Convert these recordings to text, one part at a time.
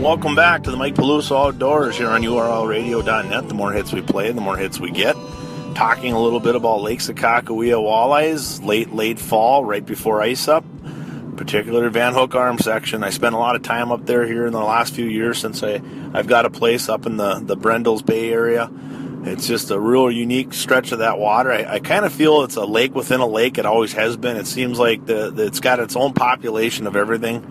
Welcome back to the Mike Peluso Outdoors here on URLradio.net. The more hits we play, the more hits we get. Talking a little bit about Lake Sakakawea walleyes, late fall, right before ice up, particularly Van Hook Arm section. I spent a lot of time up there here in the last few years since I've got a place up in the Brendels Bay area. It's just a real unique stretch of that water. I kind of feel it's a lake within a lake. It always has been. It seems like it's got its own population of everything.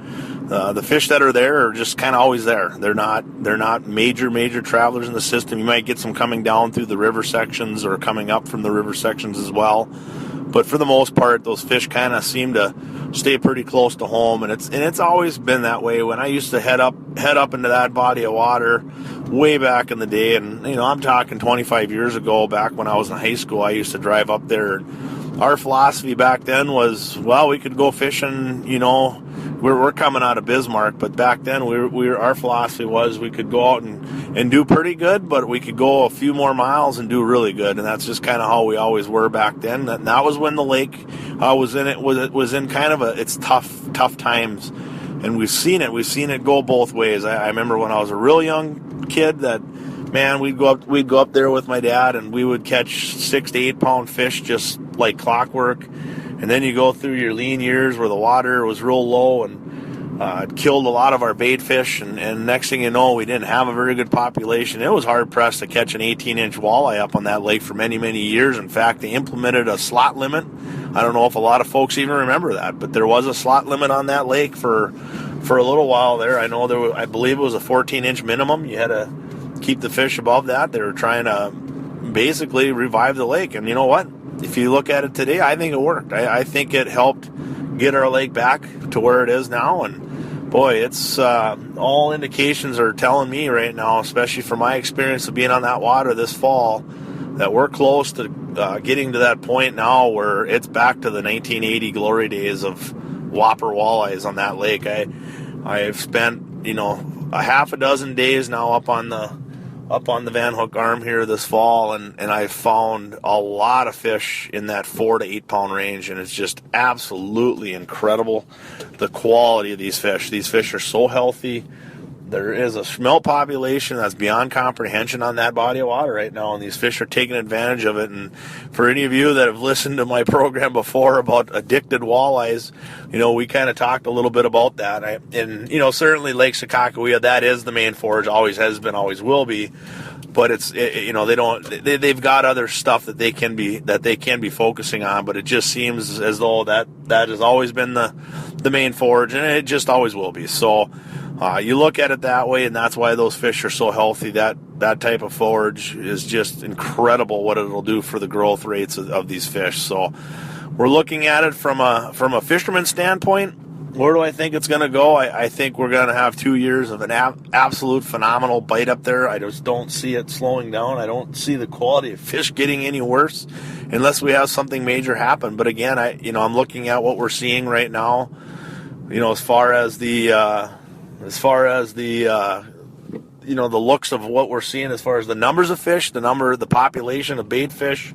The fish that are there are just kind of always there. They're not major travelers in the system. You might get some coming down through the river sections or coming up from the river sections as well. But for the most part, those fish kind of seem to stay pretty close to home, and it's always been that way. When I used to head up into that body of water way back in the day, and I'm talking 25 years ago, back when I was in high school, I used to drive up there. Our philosophy back then was, well, we could go fishing, we're coming out of Bismarck, but back then our philosophy was we could go out and do pretty good, but we could go a few more miles and do really good, and that's just kind of how we always were back then. And that was when the lake was in kind of it's tough times, and we've seen it go both ways. I remember when I was a real young kid that, man, we'd go up there with my dad, and we would catch 6 to 8 pound fish just like clockwork. And then you go through your lean years where the water was real low and it killed a lot of our bait fish. And next thing you know, we didn't have a very good population. It was hard pressed to catch an 18-inch walleye up on that lake for many, many years. In fact, they implemented a slot limit. I don't know if a lot of folks even remember that, but there was a slot limit on that lake for a little while there. I know I believe it was a 14-inch minimum. You had to keep the fish above that. They were trying to basically revive the lake. And you know what? If you look at it today, I think it worked. I think it helped get our lake back to where it is now. And boy, it's all indications are telling me right now, especially from my experience of being on that water this fall, that we're close to getting to that point now where it's back to the 1980 glory days of whopper walleyes on that lake. I've spent a half a dozen days now up on the Van Hook Arm here this fall, and I've found a lot of fish in that 4 to 8 pound range, and it's just absolutely incredible, the quality of these fish. These fish are so healthy. There is a smelt population that's beyond comprehension on that body of water right now, and these fish are taking advantage of it. And for any of you that have listened to my program before about addicted walleyes, we kind of talked a little bit about that. And certainly Lake Sakakawea, that is the main forage, always has been, always will be. But they've got other stuff that they can be focusing on. But it just seems as though that has always been the main forage, and it just always will be. So you look at it that way, and that's why those fish are so healthy. That type of forage is just incredible what it'll do for the growth rates of these fish. So we're looking at it from a fisherman standpoint. Where do I think it's going to go? I think we're going to have 2 years of an absolute phenomenal bite up there. I just don't see it slowing down. I don't see the quality of fish getting any worse unless we have something major happen. But again, I'm looking at what we're seeing right now. As far as the looks of what we're seeing, as far as the numbers of fish, the population of bait fish,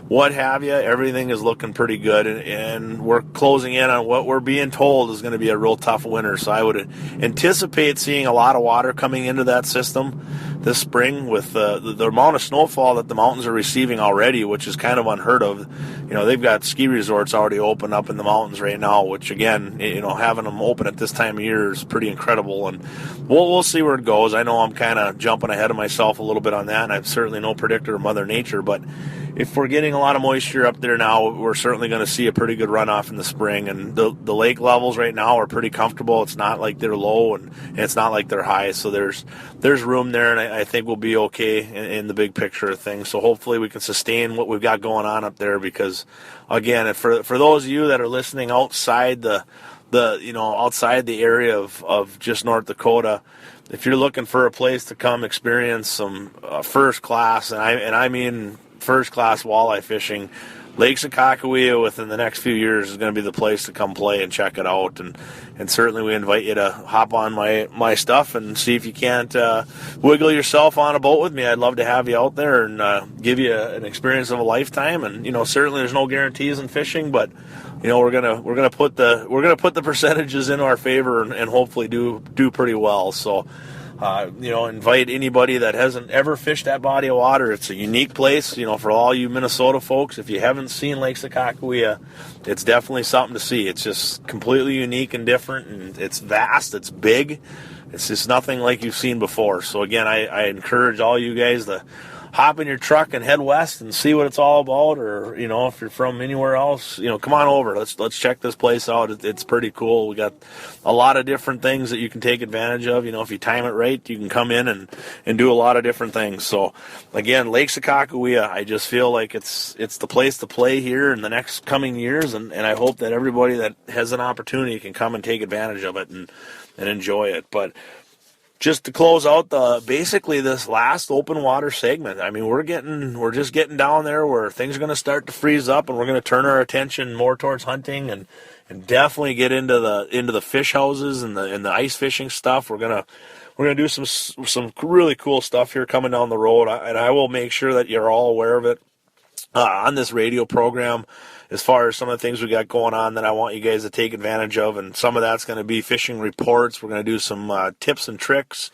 what have you, everything is looking pretty good, and we're closing in on what we're being told is going to be a real tough winter. So I would anticipate seeing a lot of water coming into that system this spring with the amount of snowfall that the mountains are receiving already, which is kind of unheard of. They've got ski resorts already open up in the mountains right now, which again, having them open at this time of year is pretty incredible. And we'll see where it goes. I know I'm kind of jumping ahead of myself a little bit on that, and I'm certainly no predictor of Mother Nature, but if we're getting a lot of moisture up there now, we're certainly going to see a pretty good runoff in the spring. And the lake levels right now are pretty comfortable. It's not like they're low, and it's not like they're high. So there's room there, and I think we'll be okay in the big picture of things. So hopefully we can sustain what we've got going on up there, because, again, for those of you that are listening outside outside the area of just North Dakota, if you're looking for a place to come experience some first class, and I mean first-class walleye fishing, Lake Sakakawea within the next few years is going to be the place to come play and check it out. And certainly we invite you to hop on my stuff and see if you can't wiggle yourself on a boat with me. I'd love to have you out there and give you an experience of a lifetime. And certainly there's no guarantees in fishing, but we're gonna put the percentages in our favor and hopefully do pretty well. So invite anybody that hasn't ever fished that body of water. It's a unique place, for all you Minnesota folks. If you haven't seen Lake Sakakawea, it's definitely something to see. It's just completely unique and different, and it's vast, it's big. It's just nothing like you've seen before. So again, I encourage all you guys to hop in your truck and head west and see what it's all about, or if you're from anywhere else, come on over. Let's check this place out. It's pretty cool. We got a lot of different things that you can take advantage of. If you time it right, you can come in and do a lot of different things. So again, Lake Sakakawea, I just feel like it's the place to play here in the next coming years, and I hope that everybody that has an opportunity can come and take advantage of it and enjoy it. But just to close out basically this last open water segment, I mean, we're just getting down there where things are going to start to freeze up, and we're going to turn our attention more towards hunting and definitely get into the fish houses and the ice fishing stuff. We're gonna do some really cool stuff here coming down the road, and I will make sure that you're all aware of it on this radio program, as far as some of the things we got going on that I want you guys to take advantage of. And some of that's going to be fishing reports. We're going to do some tips and tricks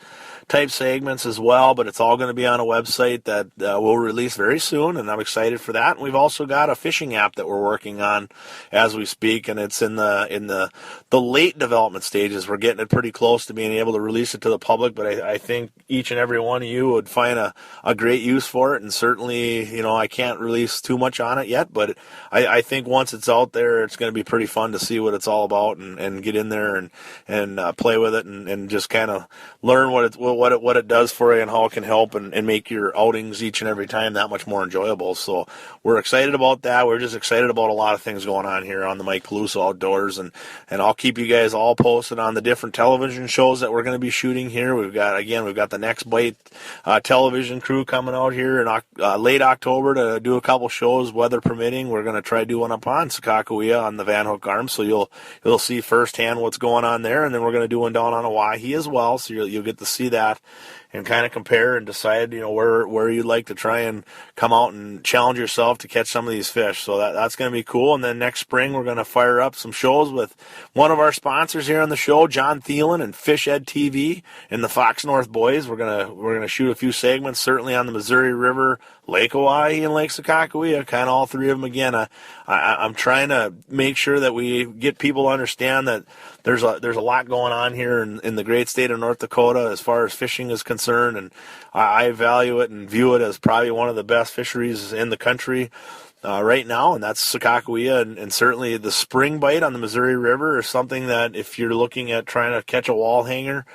type segments as well, but it's all going to be on a website that we'll release very soon, and I'm excited for that. And we've also got a fishing app that we're working on as we speak, and it's in the late development stages. We're getting it pretty close to being able to release it to the public, but I think each and every one of you would find a great use for it. And certainly, I can't release too much on it yet, but I think once it's out there, it's going to be pretty fun to see what it's all about and get in there and play with it and just kind of learn what it does for you and how it can help and make your outings each and every time that much more enjoyable. So we're excited about that. We're just excited about a lot of things going on here on the Mike Peluso Outdoors, and I'll keep you guys all posted on the different television shows that we're going to be shooting here. We've got the Next Bite television crew coming out here in late October to do a couple shows, weather permitting. We're going to try doing up on Sakakawea on the Van Hook Arm, so you'll see firsthand what's going on there, and then we're going to do one down on Oahe as well, so you'll get to see that and kind of compare and decide, where you'd like to try and come out and challenge yourself to catch some of these fish. So that's going to be cool. And then next spring, we're going to fire up some shows with one of our sponsors here on the show, John Thielen and Fish Ed TV and the Fox North Boys. We're going to shoot a few segments, certainly on the Missouri River, Lake Oahe, and Lake Sakakawea, kind of all three of them again. I'm trying to make sure that we get people to understand that there's a lot going on here in the great state of North Dakota as far as fishing is concerned, and I value it and view it as probably one of the best fisheries in the country right now, and that's Sakakawea, and certainly the spring bite on the Missouri River is something that if you're looking at trying to catch a wall hanger,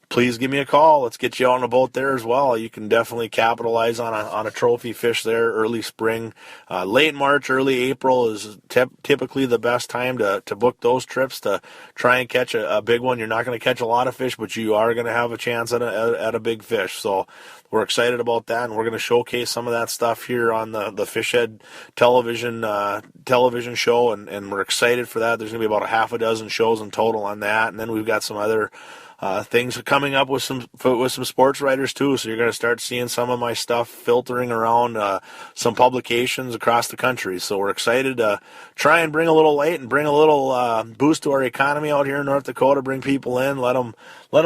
please give me a call. Let's get you out on a boat there as well. You can definitely capitalize on a trophy fish there early spring. Late March, early April is typically the best time to book those trips to try and catch a big one. You're not going to catch a lot of fish, but you are going to have a chance at a big fish. So we're excited about that, and we're going to showcase some of that stuff here on the Fish Ed television show, and we're excited for that. There's going to be about a half a dozen shows in total on that, and then we've got some other things coming up with some sports writers too, so you're going to start seeing some of my stuff filtering around some publications across the country. So we're excited to try and bring a little light and bring a little boost to our economy out here in North Dakota, bring people in, let them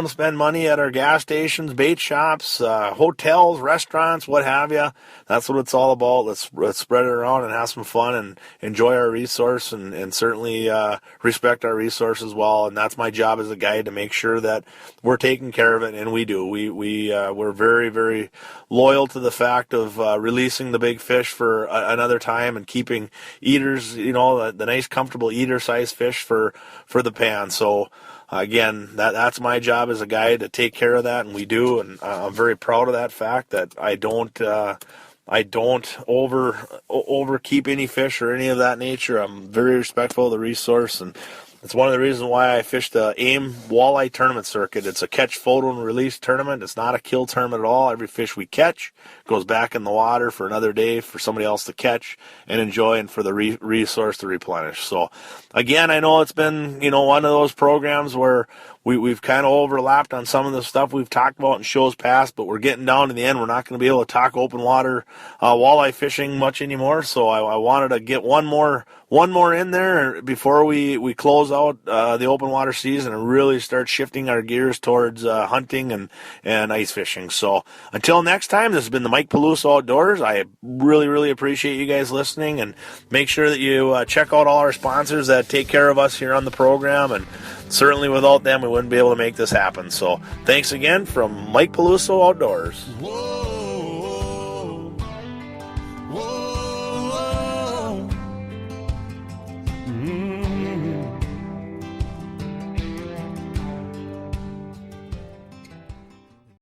spend money at our gas stations, bait shops, hotels, restaurants, what have you. That's what it's all about. Let's spread it around and have some fun and enjoy our resource and certainly respect our resource as well. And that's my job as a guide, to make sure that we're taking care of it, and we do. We're very, very loyal to the fact of releasing the big fish for another time and keeping eaters, the nice, comfortable eater-sized fish for the pan. So again, that's my job as a guide, to take care of that, and we do. And I'm very proud of that fact that I don't over keep any fish or any of that nature. I'm very respectful of the resource, and it's one of the reasons why I fish the AIM walleye tournament circuit. It's a catch, photo, and release tournament. It's not a kill tournament at all. Every fish we catch goes back in the water for another day for somebody else to catch and enjoy, and for the resource to replenish. So, again, I know it's been, one of those programs where we've kind of overlapped on some of the stuff we've talked about in shows past, but we're getting down to the end. We're not going to be able to talk open water walleye fishing much anymore. So I wanted to get one more in there before we close out the open water season and really start shifting our gears towards hunting and ice fishing. So until next time, this has been the Mike Peluso Outdoors. I really, really appreciate you guys listening, and make sure that you check out all our sponsors that take care of us here on the program, and certainly without them we wouldn't be able to make this happen. So thanks again from Mike Peluso Outdoors. Whoa.